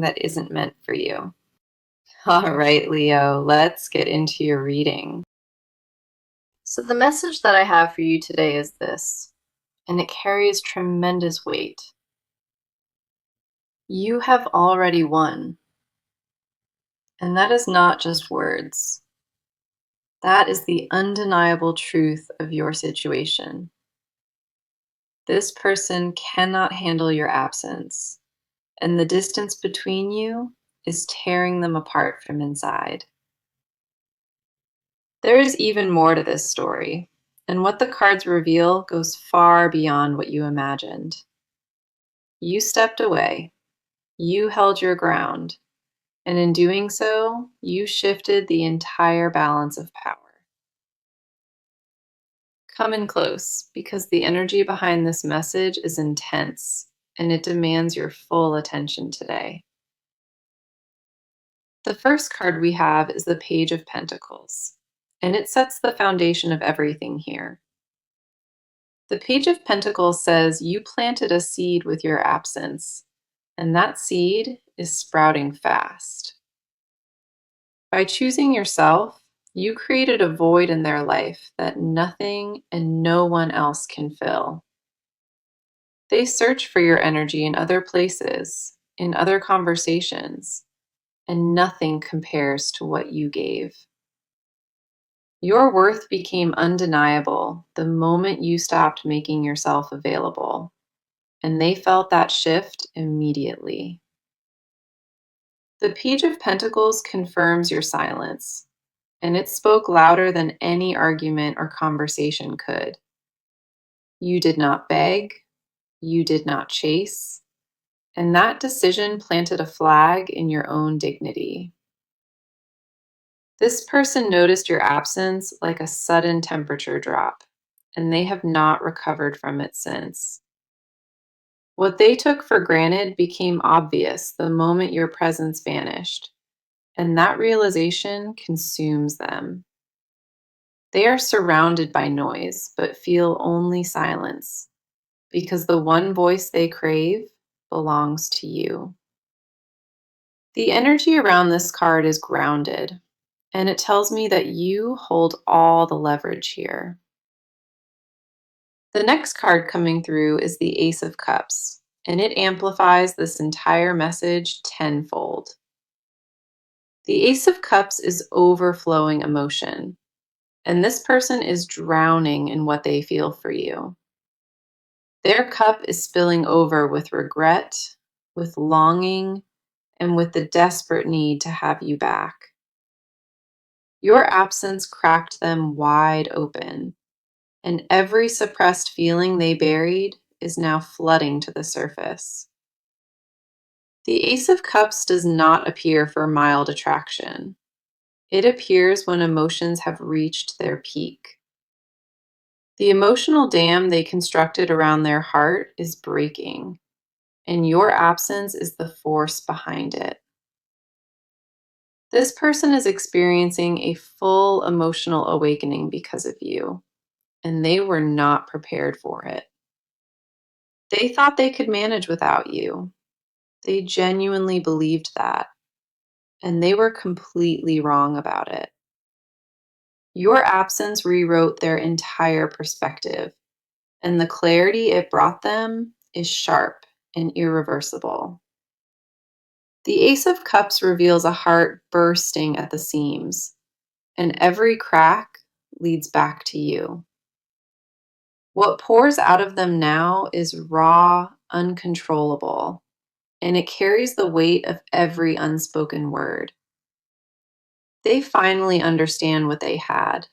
that isn't meant for you. All right, Leo, let's get into your reading. So, the message that I have for you today is this, and it carries tremendous weight. You have already won. And that is not just words. That is the undeniable truth of your situation. This person cannot handle your absence, and the distance between you is tearing them apart from inside. There is even more to this story, and what the cards reveal goes far beyond what you imagined. You stepped away, you held your ground, and in doing so, you shifted the entire balance of power. Come in close, because the energy behind this message is intense, and it demands your full attention today. The first card we have is the Page of Pentacles, and it sets the foundation of everything here. The Page of Pentacles says you planted a seed with your absence, and that seed is sprouting fast. By choosing yourself, you created a void in their life that nothing and no one else can fill. They search for your energy in other places, in other conversations, and nothing compares to what you gave. Your worth became undeniable the moment you stopped making yourself available, and they felt that shift immediately. The Page of Pentacles confirms your silence, and it spoke louder than any argument or conversation could. You did not beg, you did not chase, and that decision planted a flag in your own dignity. This person noticed your absence like a sudden temperature drop, and they have not recovered from it since. What they took for granted became obvious the moment your presence vanished, and that realization consumes them. They are surrounded by noise, but feel only silence, because the one voice they crave belongs to you. The energy around this card is grounded, and it tells me that you hold all the leverage here. The next card coming through is the Ace of Cups, and it amplifies this entire message tenfold. The Ace of Cups is overflowing emotion, and this person is drowning in what they feel for you. Their cup is spilling over with regret, with longing, and with the desperate need to have you back. Your absence cracked them wide open, and every suppressed feeling they buried is now flooding to the surface. The Ace of Cups does not appear for mild attraction. It appears when emotions have reached their peak. The emotional dam they constructed around their heart is breaking, and your absence is the force behind it. This person is experiencing a full emotional awakening because of you, and they were not prepared for it. They thought they could manage without you. They genuinely believed that, and they were completely wrong about it. Your absence rewrote their entire perspective, and the clarity it brought them is sharp and irreversible. The Ace of Cups reveals a heart bursting at the seams, and every crack leads back to you. What pours out of them now is raw, uncontrollable, and it carries the weight of every unspoken word. They finally understand what they had,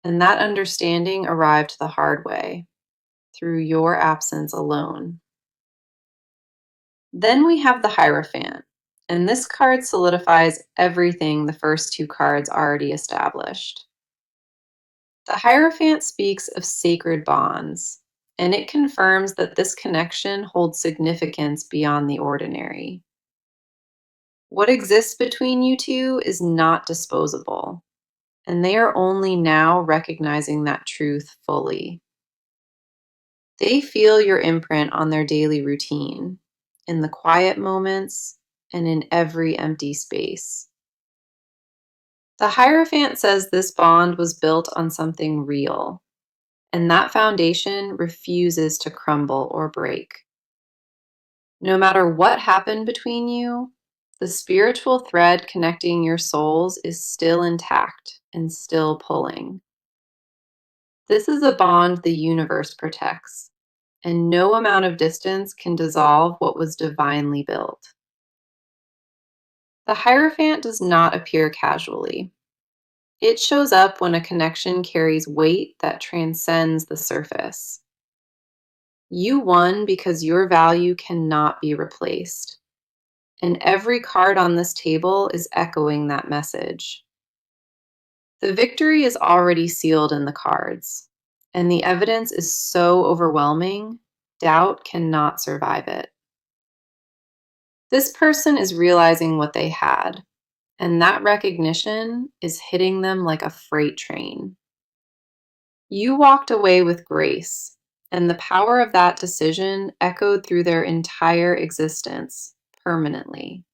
and that understanding arrived the hard way, through your absence alone. Then we have the Hierophant, and this card solidifies everything the first two cards already established. The Hierophant speaks of sacred bonds, and it confirms that this connection holds significance beyond the ordinary. What exists between you two is not disposable, and they are only now recognizing that truth fully. They feel your imprint on their daily routine, in the quiet moments, and in every empty space. The Hierophant says this bond was built on something real, and that foundation refuses to crumble or break. No matter what happened between you, the spiritual thread connecting your souls is still intact and still pulling. This is a bond the universe protects, and no amount of distance can dissolve what was divinely built. The Hierophant does not appear casually. It shows up when a connection carries weight that transcends the surface. You won because your value cannot be replaced. And every card on this table is echoing that message. The victory is already sealed in the cards, and the evidence is so overwhelming, doubt cannot survive it. This person is realizing what they had, and that recognition is hitting them like a freight train. You walked away with grace, and the power of that decision echoed through their entire existence permanently.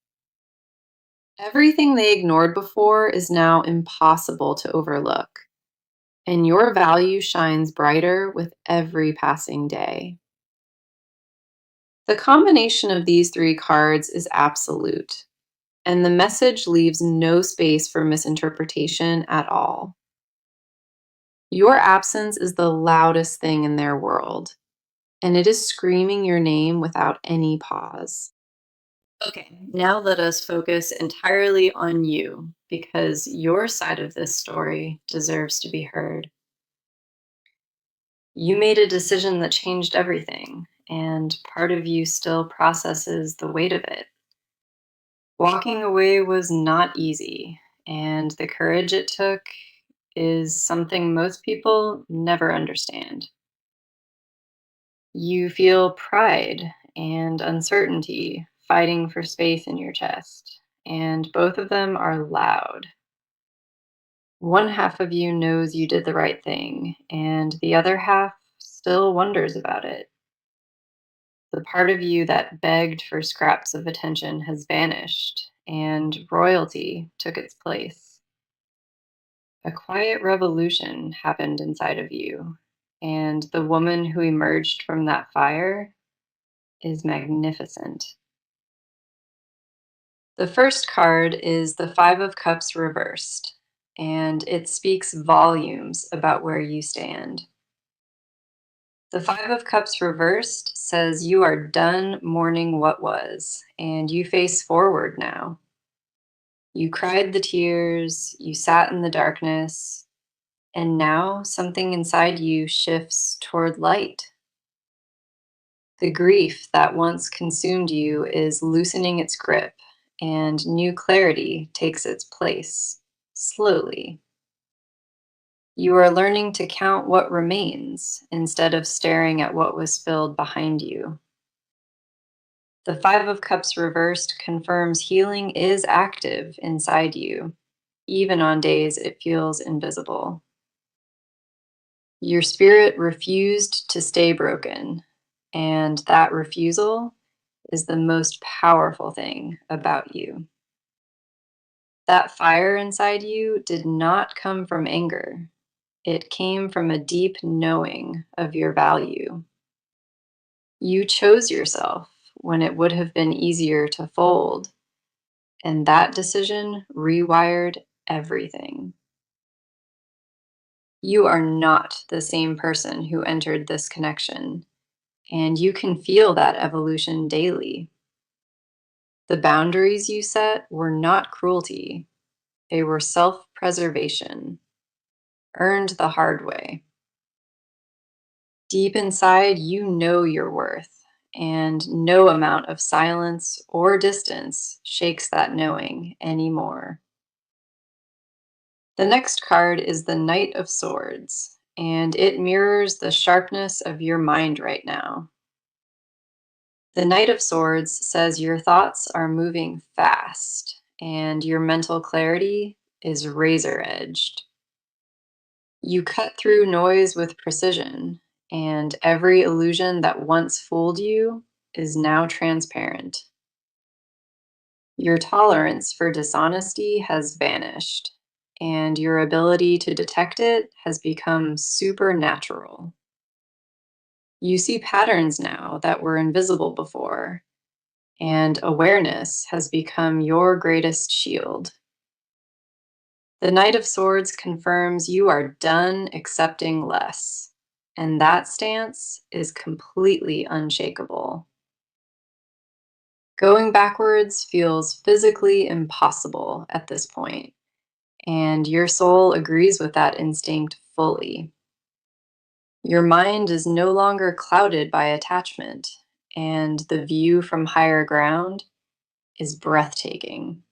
Everything they ignored before is now impossible to overlook, and your value shines brighter with every passing day. The combination of these three cards is absolute, and the message leaves no space for misinterpretation at all. Your absence is the loudest thing in their world, and it is screaming your name without any pause. Okay, now let us focus entirely on you because your side of this story deserves to be heard. You made a decision that changed everything, and part of you still processes the weight of it. Walking away was not easy, and the courage it took is something most people never understand. You feel pride and uncertainty fighting for space in your chest, and both of them are loud. One half of you knows you did the right thing, and the other half still wonders about it. The part of you that begged for scraps of attention has vanished, and royalty took its place. A quiet revolution happened inside of you, and the woman who emerged from that fire is magnificent. The first card is the Five of Cups reversed, and it speaks volumes about where you stand. The Five of Cups reversed says you are done mourning what was, and you face forward now. You cried the tears, you sat in the darkness, and now something inside you shifts toward light. The grief that once consumed you is loosening its grip, and new clarity takes its place, slowly. You are learning to count what remains instead of staring at what was spilled behind you. The Five of Cups reversed confirms healing is active inside you, even on days it feels invisible. Your spirit refused to stay broken, and that refusal is the most powerful thing about you. That fire inside you did not come from anger. It came from a deep knowing of your value. You chose yourself when it would have been easier to fold, and that decision rewired everything. You are not the same person who entered this connection, and you can feel that evolution daily. The boundaries you set were not cruelty, they were self preservation, earned the hard way. Deep inside, you know your worth, and no amount of silence or distance shakes that knowing anymore. The next card is the Knight of Swords, and it mirrors the sharpness of your mind right now. The Knight of Swords says your thoughts are moving fast, and your mental clarity is razor edged. You cut through noise with precision, and every illusion that once fooled you is now transparent. Your tolerance for dishonesty has vanished, and your ability to detect it has become supernatural. You see patterns now that were invisible before, and awareness has become your greatest shield. The Knight of Swords confirms you are done accepting less, and that stance is completely unshakable. Going backwards feels physically impossible at this point, and your soul agrees with that instinct fully. Your mind is no longer clouded by attachment, and the view from higher ground is breathtaking.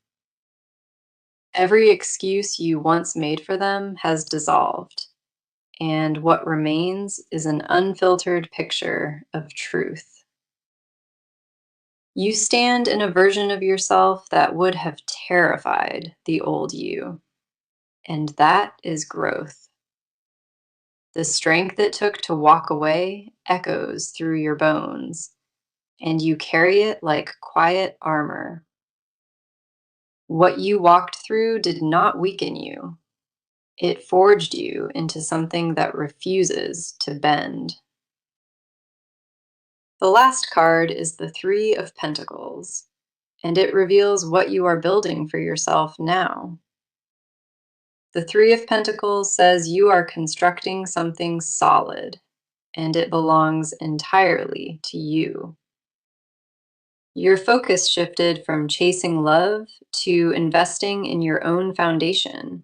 Every excuse you once made for them has dissolved, and what remains is an unfiltered picture of truth. You stand in a version of yourself that would have terrified the old you, and that is growth. The strength it took to walk away echoes through your bones, and you carry it like quiet armor. What you walked through did not weaken you, it forged you into something that refuses to bend. The last card is the Three of Pentacles, and it reveals what you are building for yourself now. The Three of Pentacles says you are constructing something solid, and it belongs entirely to you. Your focus shifted from chasing love to investing in your own foundation,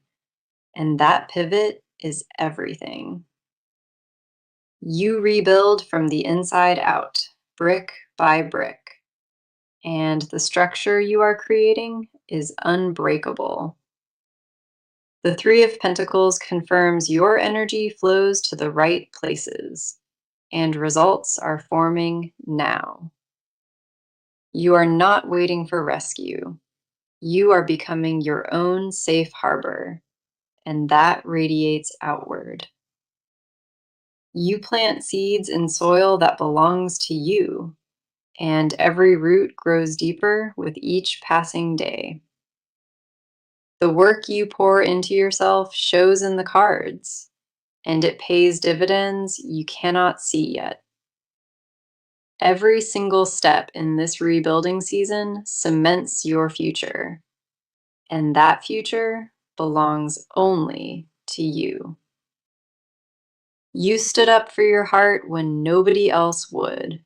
and that pivot is everything. You rebuild from the inside out, brick by brick, and the structure you are creating is unbreakable. The Three of Pentacles confirms your energy flows to the right places, and results are forming now. You are not waiting for rescue. You are becoming your own safe harbor, and that radiates outward. You plant seeds in soil that belongs to you, and every root grows deeper with each passing day. The work you pour into yourself shows in the cards, and it pays dividends you cannot see yet. Every single step in this rebuilding season cements your future, and that future belongs only to you. You stood up for your heart when nobody else would,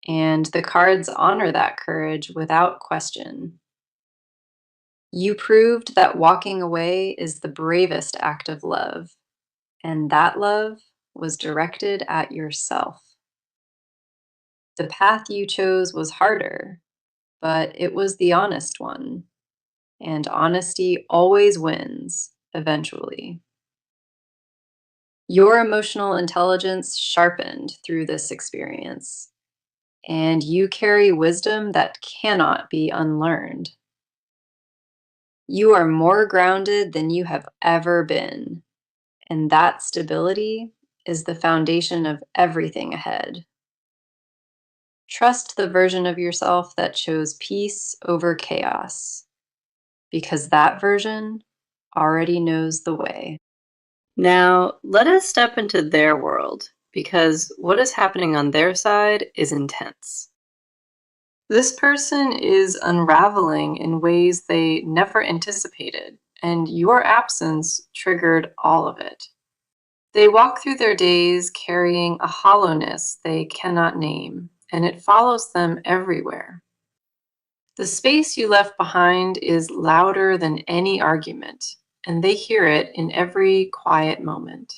and the cards honor that courage without question. You proved that walking away is the bravest act of love, and that love was directed at yourself. The path you chose was harder, but it was the honest one, and honesty always wins eventually. Your emotional intelligence sharpened through this experience, and you carry wisdom that cannot be unlearned. You are more grounded than you have ever been, and that stability is the foundation of everything ahead. Trust the version of yourself that chose peace over chaos, because that version already knows the way. Now, let us step into their world, because what is happening on their side is intense. This person is unraveling in ways they never anticipated, and your absence triggered all of it. They walk through their days carrying a hollowness they cannot name, and it follows them everywhere. The space you left behind is louder than any argument, and they hear it in every quiet moment.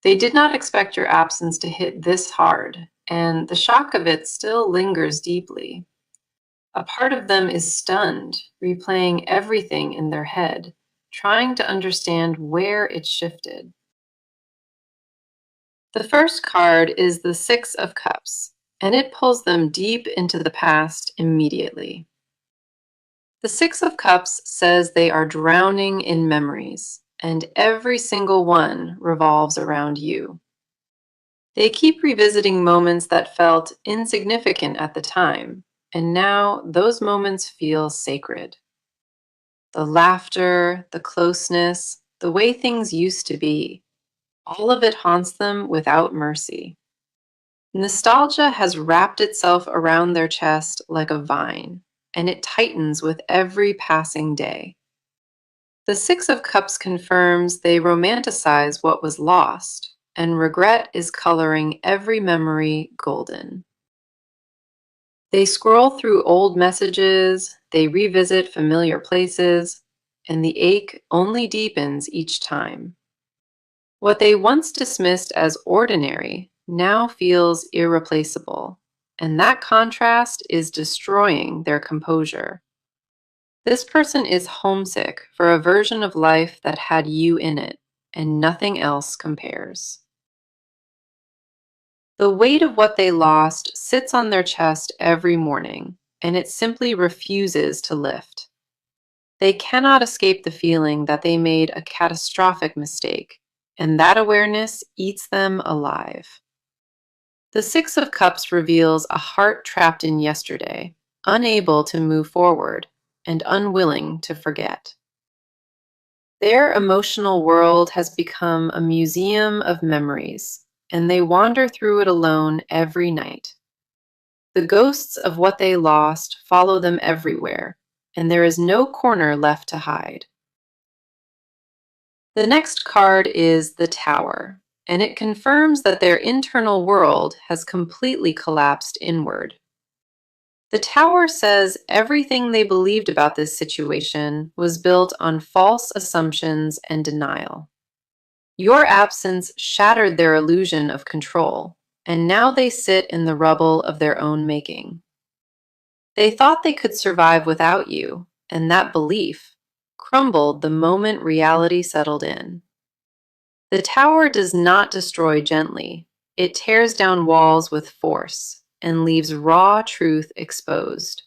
They did not expect your absence to hit this hard, and the shock of it still lingers deeply. A part of them is stunned, replaying everything in their head, trying to understand where it shifted. The first card is the Six of Cups, and it pulls them deep into the past immediately. The Six of Cups says they are drowning in memories, and every single one revolves around you. They keep revisiting moments that felt insignificant at the time, and now those moments feel sacred. The laughter, the closeness, the way things used to be, all of it haunts them without mercy. Nostalgia has wrapped itself around their chest like a vine, and it tightens with every passing day. The Six of Cups confirms they romanticize what was lost, and regret is coloring every memory golden. They scroll through old messages, they revisit familiar places, and the ache only deepens each time. What they once dismissed as ordinary now feels irreplaceable, and that contrast is destroying their composure. This person is homesick for a version of life that had you in it, and nothing else compares. The weight of what they lost sits on their chest every morning, and it simply refuses to lift. They cannot escape the feeling that they made a catastrophic mistake, and that awareness eats them alive. The Six of Cups reveals a heart trapped in yesterday, unable to move forward, and unwilling to forget. Their emotional world has become a museum of memories, and they wander through it alone every night. The ghosts of what they lost follow them everywhere, and there is no corner left to hide. The next card is the Tower, and it confirms that their internal world has completely collapsed inward. The Tower says everything they believed about this situation was built on false assumptions and denial. Your absence shattered their illusion of control, and now they sit in the rubble of their own making. They thought they could survive without you, and that belief crumbled the moment reality settled in. The tower does not destroy gently. It tears down walls with force and leaves raw truth exposed.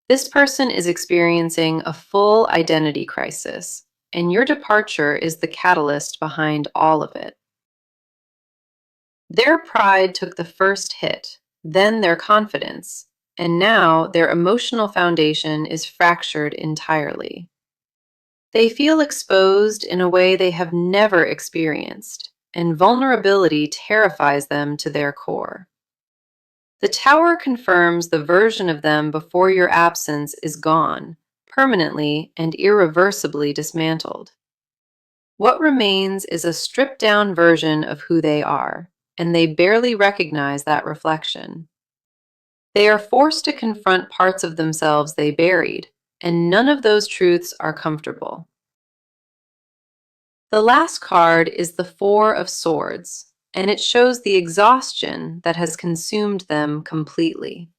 This person is experiencing a full identity crisis, and your departure is the catalyst behind all of it. Their pride took the first hit, then their confidence, and now their emotional foundation is fractured entirely. They feel exposed in a way they have never experienced, and vulnerability terrifies them to their core. The tower confirms the version of them before your absence is gone, permanently and irreversibly dismantled. What remains is a stripped down version of who they are, and they barely recognize that reflection. They are forced to confront parts of themselves they buried, and none of those truths are comfortable. The last card is the Four of Swords, and it shows the exhaustion that has consumed them completely.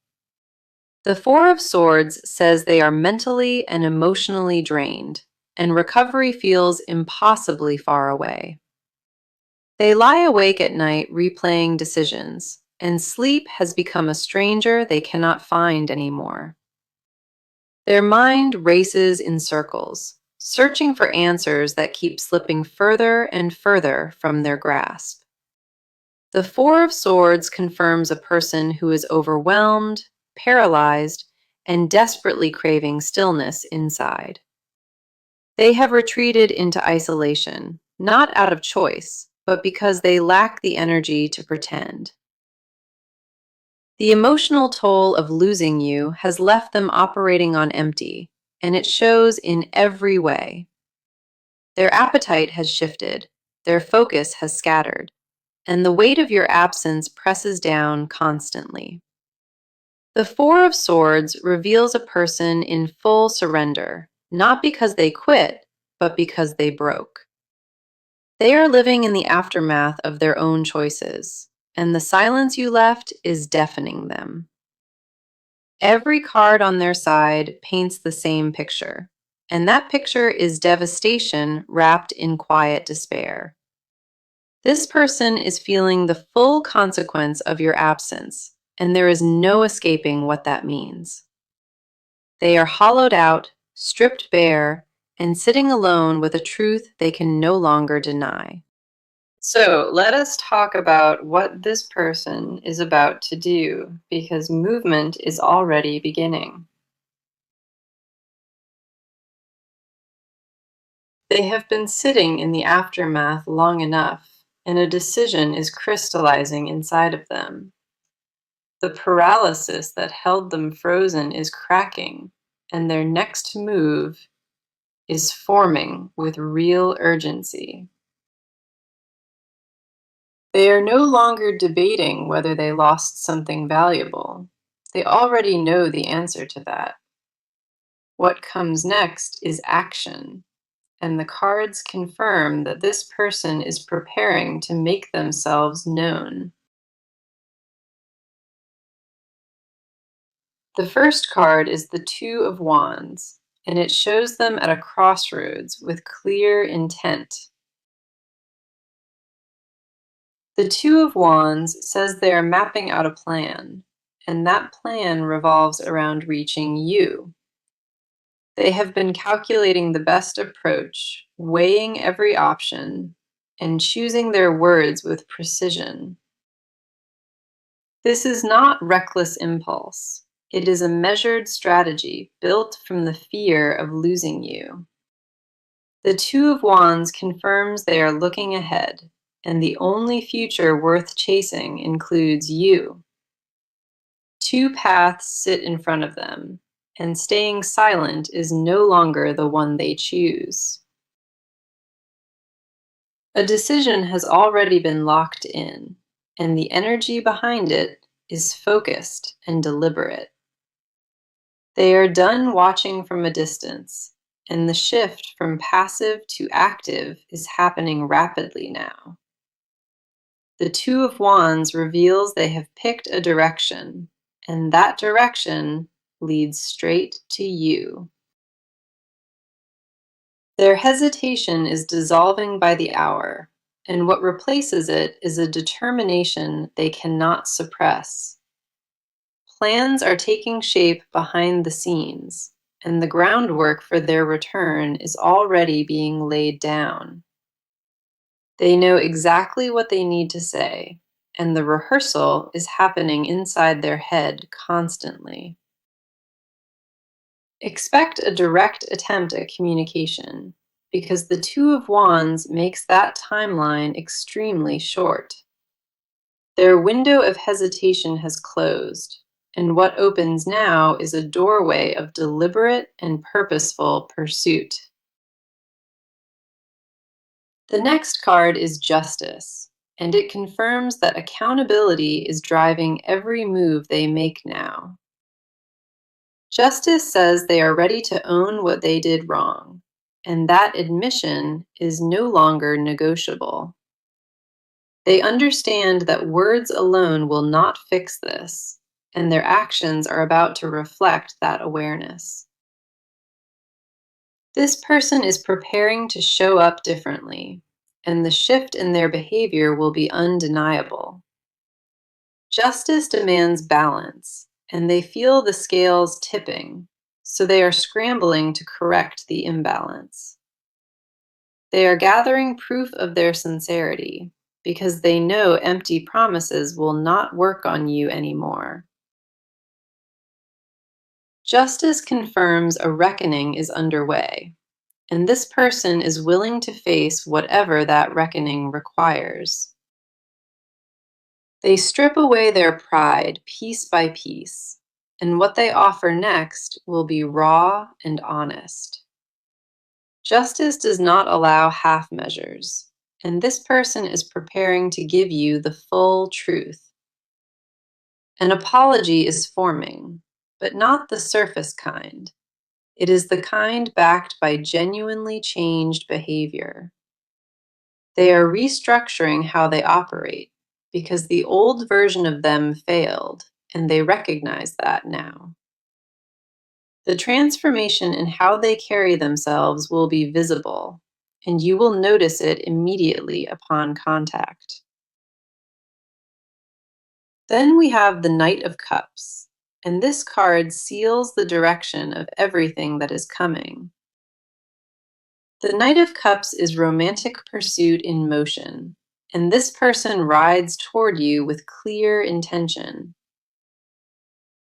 The Four of Swords says they are mentally and emotionally drained, and recovery feels impossibly far away. They lie awake at night replaying decisions, and sleep has become a stranger they cannot find anymore. Their mind races in circles, searching for answers that keep slipping further and further from their grasp. The Four of Swords confirms a person who is overwhelmed, paralyzed, and desperately craving stillness inside. They have retreated into isolation, not out of choice, but because they lack the energy to pretend. The emotional toll of losing you has left them operating on empty, and it shows in every way. Their appetite has shifted, their focus has scattered, and the weight of your absence presses down constantly. The Four of Swords reveals a person in full surrender, not because they quit, but because they broke. They are living in the aftermath of their own choices, and the silence you left is deafening them. Every card on their side paints the same picture, and that picture is devastation wrapped in quiet despair. This person is feeling the full consequence of your absence, and there is no escaping what that means. They are hollowed out, stripped bare, and sitting alone with a truth they can no longer deny. So let us talk about what this person is about to do because movement is already beginning. They have been sitting in the aftermath long enough, and a decision is crystallizing inside of them. The paralysis that held them frozen is cracking, and their next move is forming with real urgency. They are no longer debating whether they lost something valuable. They already know the answer to that. What comes next is action, and the cards confirm that this person is preparing to make themselves known. The first card is the Two of Wands, and it shows them at a crossroads with clear intent. The Two of Wands says they are mapping out a plan, and that plan revolves around reaching you. They have been calculating the best approach, weighing every option, and choosing their words with precision. This is not reckless impulse. It is a measured strategy built from the fear of losing you. The Two of Wands confirms they are looking ahead, and the only future worth chasing includes you. Two paths sit in front of them, and staying silent is no longer the one they choose. A decision has already been locked in, and the energy behind it is focused and deliberate. They are done watching from a distance, and the shift from passive to active is happening rapidly now. The Two of Wands reveals they have picked a direction, and that direction leads straight to you. Their hesitation is dissolving by the hour, and what replaces it is a determination they cannot suppress. Plans are taking shape behind the scenes, and the groundwork for their return is already being laid down. They know exactly what they need to say, and the rehearsal is happening inside their head constantly. Expect a direct attempt at communication, because the Two of Wands makes that timeline extremely short. Their window of hesitation has closed, and what opens now is a doorway of deliberate and purposeful pursuit. The next card is Justice, and it confirms that accountability is driving every move they make now. Justice says they are ready to own what they did wrong, and that admission is no longer negotiable. They understand that words alone will not fix this, and their actions are about to reflect that awareness. This person is preparing to show up differently, and the shift in their behavior will be undeniable. Justice demands balance, and they feel the scales tipping, so they are scrambling to correct the imbalance. They are gathering proof of their sincerity because they know empty promises will not work on you anymore. Justice confirms a reckoning is underway, and this person is willing to face whatever that reckoning requires. They strip away their pride piece by piece, and what they offer next will be raw and honest. Justice does not allow half measures, and this person is preparing to give you the full truth. An apology is forming, but not the surface kind. It is the kind backed by genuinely changed behavior. They are restructuring how they operate because the old version of them failed, and they recognize that now. The transformation in how they carry themselves will be visible, and you will notice it immediately upon contact. Then we have the Knight of Cups, and this card seals the direction of everything that is coming. The Knight of Cups is romantic pursuit in motion, and this person rides toward you with clear intention.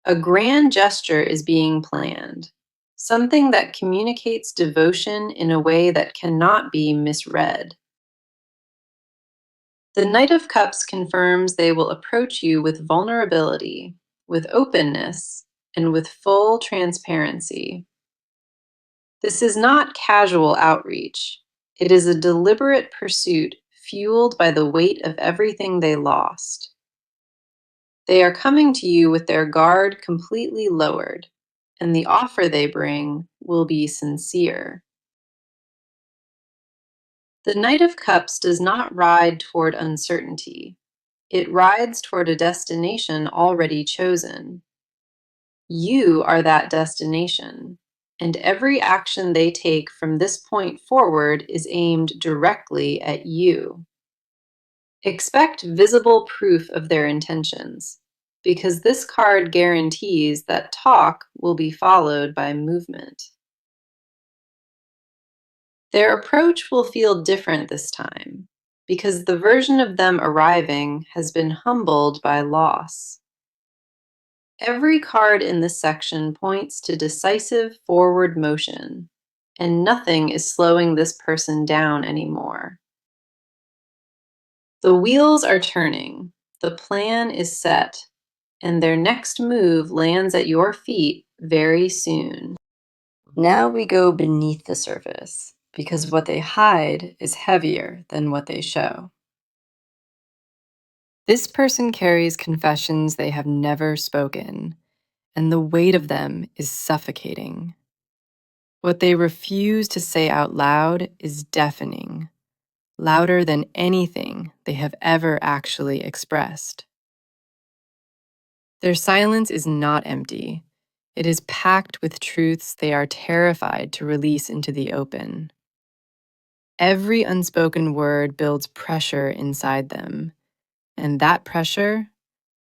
A grand gesture is being planned, something that communicates devotion in a way that cannot be misread. The Knight of Cups confirms they will approach you with vulnerability, with openness, and with full transparency. This is not casual outreach. It is a deliberate pursuit fueled by the weight of everything they lost. They are coming to you with their guard completely lowered, and the offer they bring will be sincere. The Knight of Cups does not ride toward uncertainty. It rides toward a destination already chosen. You are that destination, and every action they take from this point forward is aimed directly at you. Expect visible proof of their intentions, because this card guarantees that talk will be followed by movement. Their approach will feel different this time, because the version of them arriving has been humbled by loss. Every card in this section points to decisive forward motion, and nothing is slowing this person down anymore. The wheels are turning, the plan is set, and their next move lands at your feet very soon. Now we go beneath the surface, because what they hide is heavier than what they show. This person carries confessions they have never spoken, and the weight of them is suffocating. What they refuse to say out loud is deafening, louder than anything they have ever actually expressed. Their silence is not empty. It is packed with truths they are terrified to release into the open. Every unspoken word builds pressure inside them, and that pressure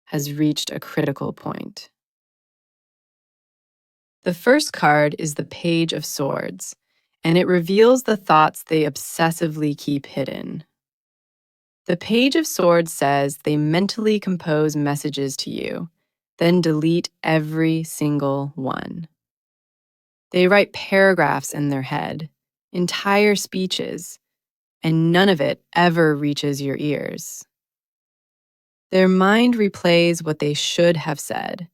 has reached a critical point. The first card is the Page of Swords, and it reveals the thoughts they obsessively keep hidden. The Page of Swords says they mentally compose messages to you, then delete every single one. They write paragraphs in their head, entire speeches, and none of it ever reaches your ears. Their mind replays what they should have said,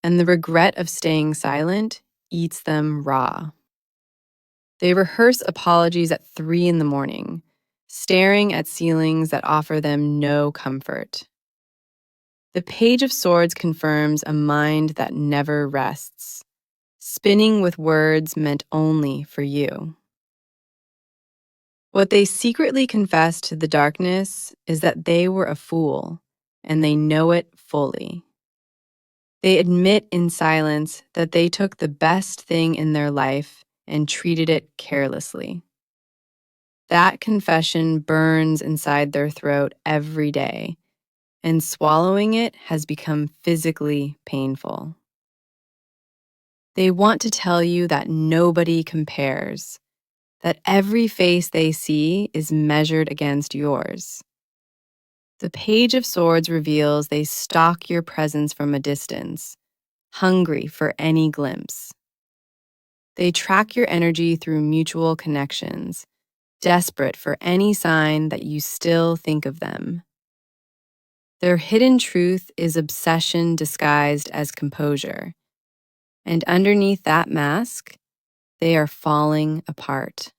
and the regret of staying silent eats them raw. They rehearse apologies at 3 in the morning, staring at ceilings that offer them no comfort. The Page of Swords confirms a mind that never rests, spinning with words meant only for you. What they secretly confess to the darkness is that they were a fool, and they know it fully. They admit in silence that they took the best thing in their life and treated it carelessly. That confession burns inside their throat every day, and swallowing it has become physically painful. They want to tell you that nobody compares, that every face they see is measured against yours. The Page of Swords reveals they stalk your presence from a distance, hungry for any glimpse. They track your energy through mutual connections, desperate for any sign that you still think of them. Their hidden truth is obsession disguised as composure, and underneath that mask, they are falling apart.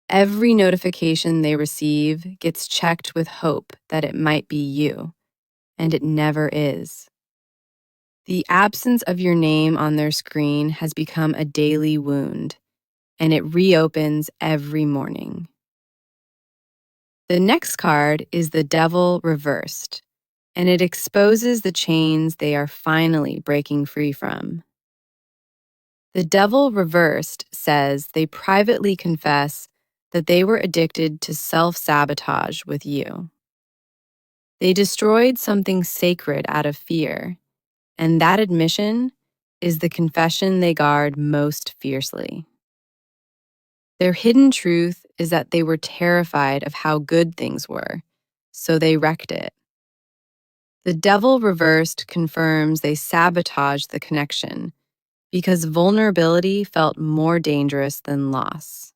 Every notification they receive gets checked with hope that it might be you, and it never is. The absence of your name on their screen has become a daily wound, and it reopens every morning. The next card is the Devil reversed, and it exposes the chains they are finally breaking free from. The Devil reversed says they privately confess that they were addicted to self-sabotage with you. They destroyed something sacred out of fear, and that admission is the confession they guard most fiercely. Their hidden truth is that they were terrified of how good things were, so they wrecked it. The devil reversed confirms they sabotaged the connection because vulnerability felt more dangerous than loss.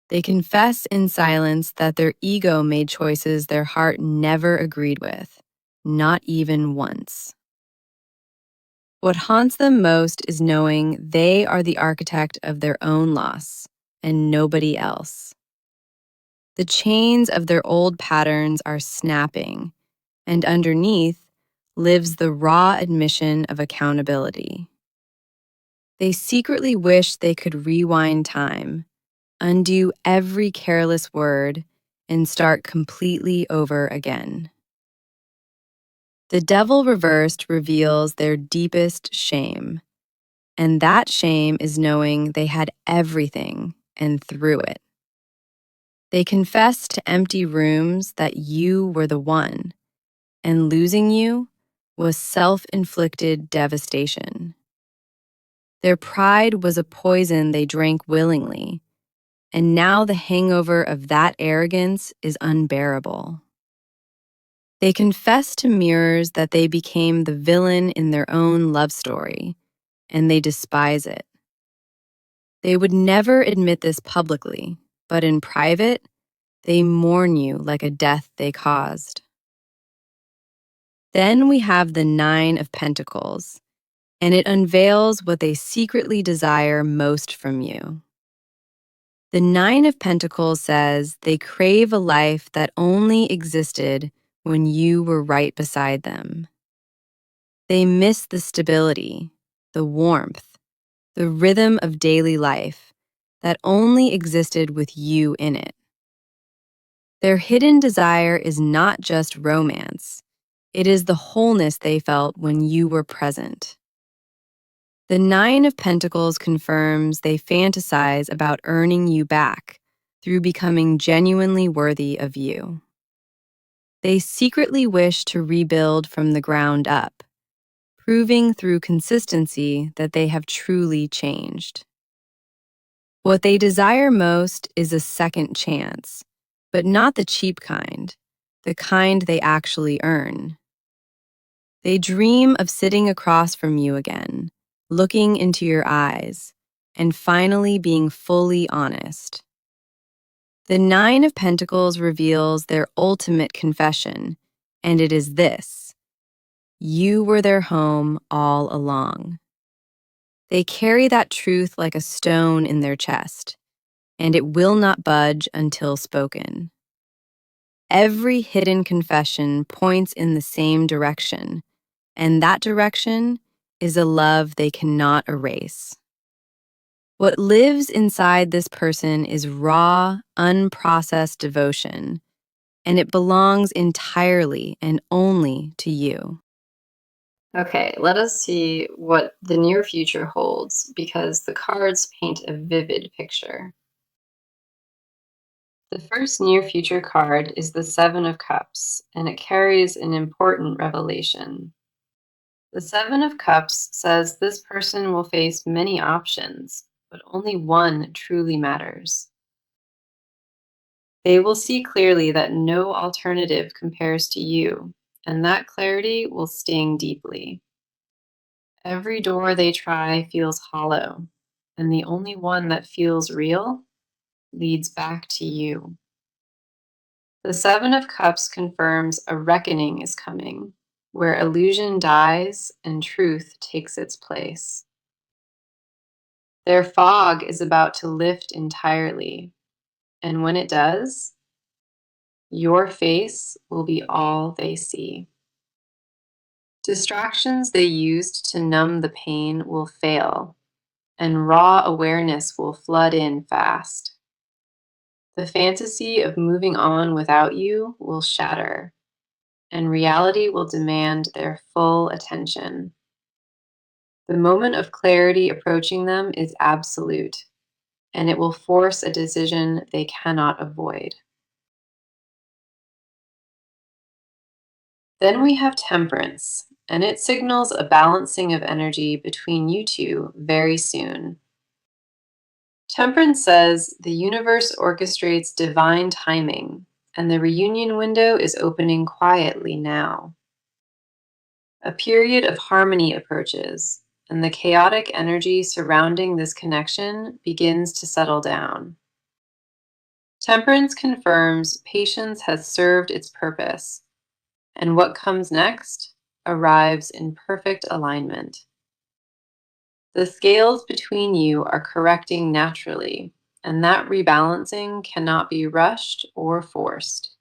They confess in silence that their ego made choices their heart never agreed with, not even once. What haunts them most is knowing they are the architect of their own loss and nobody else. The chains of their old patterns are snapping, and underneath lives the raw admission of accountability. They secretly wish they could rewind time, undo every careless word, and start completely over again. The devil reversed reveals their deepest shame, and that shame is knowing they had everything and threw it. They confess to empty rooms that you were the one, and losing you was self-inflicted devastation. Their pride was a poison they drank willingly, and now the hangover of that arrogance is unbearable. They confess to mirrors that they became the villain in their own love story, and they despise it. They would never admit this publicly, but in private, they mourn you like a death they caused. Then we have the Nine of Pentacles, and it unveils what they secretly desire most from you. The Nine of Pentacles says they crave a life that only existed when you were right beside them. They miss the stability, the warmth, the rhythm of daily life that only existed with you in it. Their hidden desire is not just romance, it is the wholeness they felt when you were present. The Nine of Pentacles confirms they fantasize about earning you back through becoming genuinely worthy of you. They secretly wish to rebuild from the ground up, proving through consistency that they have truly changed. What they desire most is a second chance, but not the cheap kind, the kind they actually earn. They dream of sitting across from you again, looking into your eyes, and finally being fully honest. The Nine of Pentacles reveals their ultimate confession, and it is this: you were their home all along. They carry that truth like a stone in their chest, and it will not budge until spoken. Every hidden confession points in the same direction, and that direction is a love they cannot erase. What lives inside this person is raw, unprocessed devotion, and it belongs entirely and only to you. Okay, let us see what the near future holds because the cards paint a vivid picture. The first near future card is the Seven of Cups, and it carries an important revelation. The Seven of Cups says this person will face many options, but only one truly matters. They will see clearly that no alternative compares to you, and that clarity will sting deeply. Every door they try feels hollow, and the only one that feels real leads back to you. The Seven of Cups confirms a reckoning is coming, where illusion dies and truth takes its place. Their fog is about to lift entirely, and when it does, your face will be all they see. Distractions they used to numb the pain will fail, and raw awareness will flood in fast. The fantasy of moving on without you will shatter, and reality will demand their full attention. The moment of clarity approaching them is absolute, and it will force a decision they cannot avoid. Then we have Temperance, and it signals a balancing of energy between you two very soon. Temperance says the universe orchestrates divine timing, and the reunion window is opening quietly now. A period of harmony approaches, and the chaotic energy surrounding this connection begins to settle down. Temperance confirms patience has served its purpose, and what comes next arrives in perfect alignment. The scales between you are correcting naturally, and that rebalancing cannot be rushed or forced.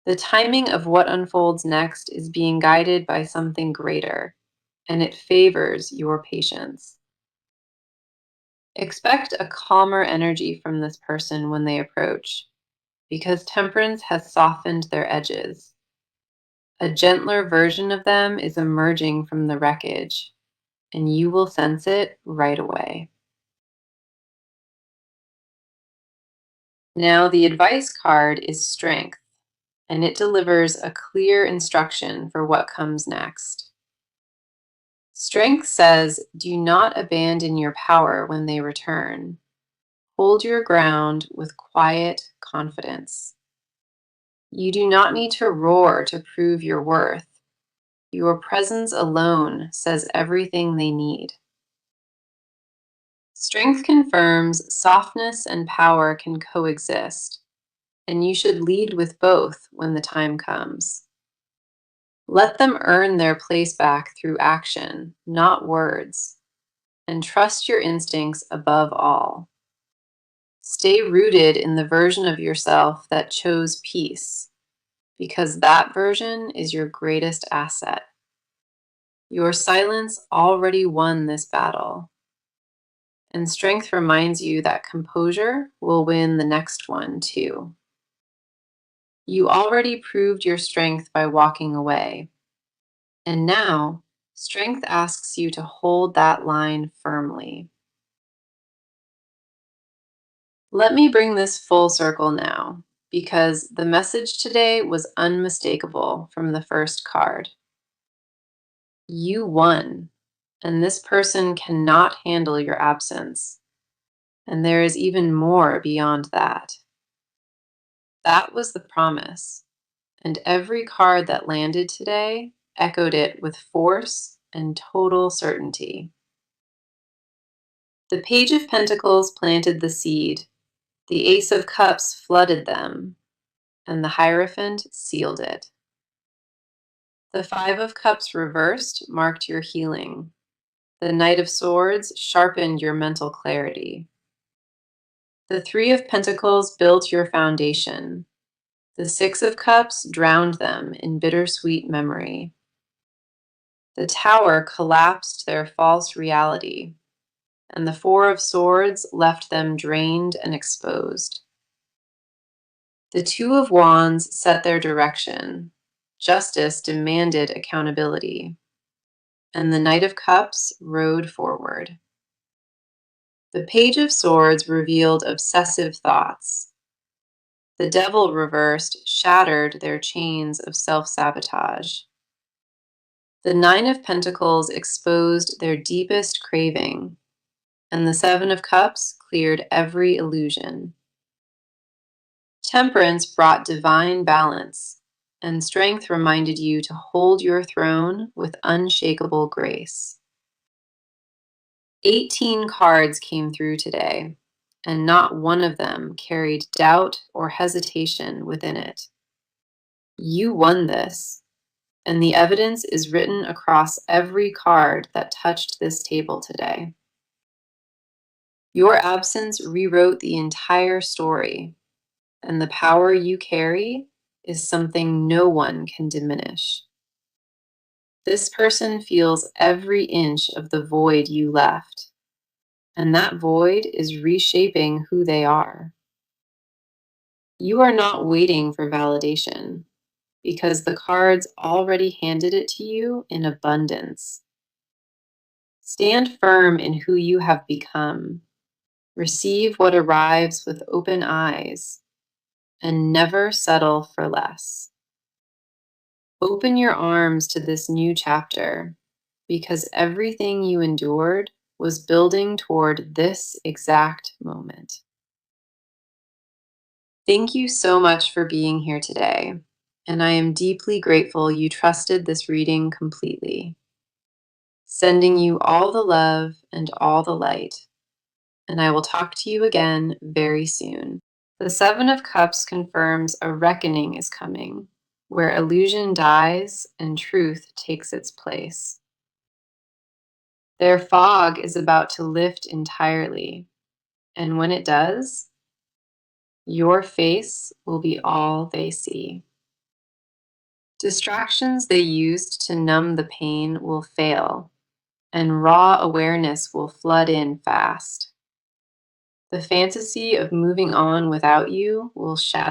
The timing of what unfolds next is being guided by something greater, and it favors your patience. Expect a calmer energy from this person when they approach, because temperance has softened their edges. A gentler version of them is emerging from the wreckage, and you will sense it right away. Now, the advice card is strength, and it delivers a clear instruction for what comes next. Strength says, do not abandon your power when they return. Hold your ground with quiet confidence. You do not need to roar to prove your worth. Your presence alone says everything they need. Strength confirms softness and power can coexist, and you should lead with both when the time comes. Let them earn their place back through action, not words, and trust your instincts above all. Stay rooted in the version of yourself that chose peace, because that version is your greatest asset. Your silence already won this battle, and strength reminds you that composure will win the next one too. You already proved your strength by walking away, and now strength asks you to hold that line firmly. Let me bring this full circle now, because the message today was unmistakable from the first card. You won, and this person cannot handle your absence. And there is even more beyond that. That was the promise, and every card that landed today echoed it with force and total certainty. The Page of Pentacles planted the seed, the Ace of Cups flooded them, and the Hierophant sealed it. The Five of Cups reversed marked your healing. The Knight of Swords sharpened your mental clarity. The Three of Pentacles built your foundation. The Six of Cups drowned them in bittersweet memory. The Tower collapsed their false reality, and the Four of Swords left them drained and exposed. The Two of Wands set their direction. Justice demanded accountability, and the Knight of Cups rode forward. The Page of Swords revealed obsessive thoughts. The Devil reversed shattered their chains of self-sabotage. The Nine of Pentacles exposed their deepest craving, and the Seven of Cups cleared every illusion. Temperance brought divine balance, and strength reminded you to hold your throne with unshakable grace. 18 cards came through today, and not one of them carried doubt or hesitation within it. You won this, and the evidence is written across every card that touched this table today. Your absence rewrote the entire story, and the power you carry is something no one can diminish. This person feels every inch of the void you left, and that void is reshaping who they are. You are not waiting for validation, because the cards already handed it to you in abundance. Stand firm in who you have become. Receive what arrives with open eyes, and never settle for less. Open your arms to this new chapter, because everything you endured was building toward this exact moment. Thank you so much for being here today, and I am deeply grateful you trusted this reading completely. Sending you all the love and all the light, and I will talk to you again very soon. The Seven of Cups confirms a reckoning is coming, where illusion dies and truth takes its place. Their fog is about to lift entirely, and when it does, your face will be all they see. Distractions they used to numb the pain will fail, and raw awareness will flood in fast. The fantasy of moving on without you will shatter.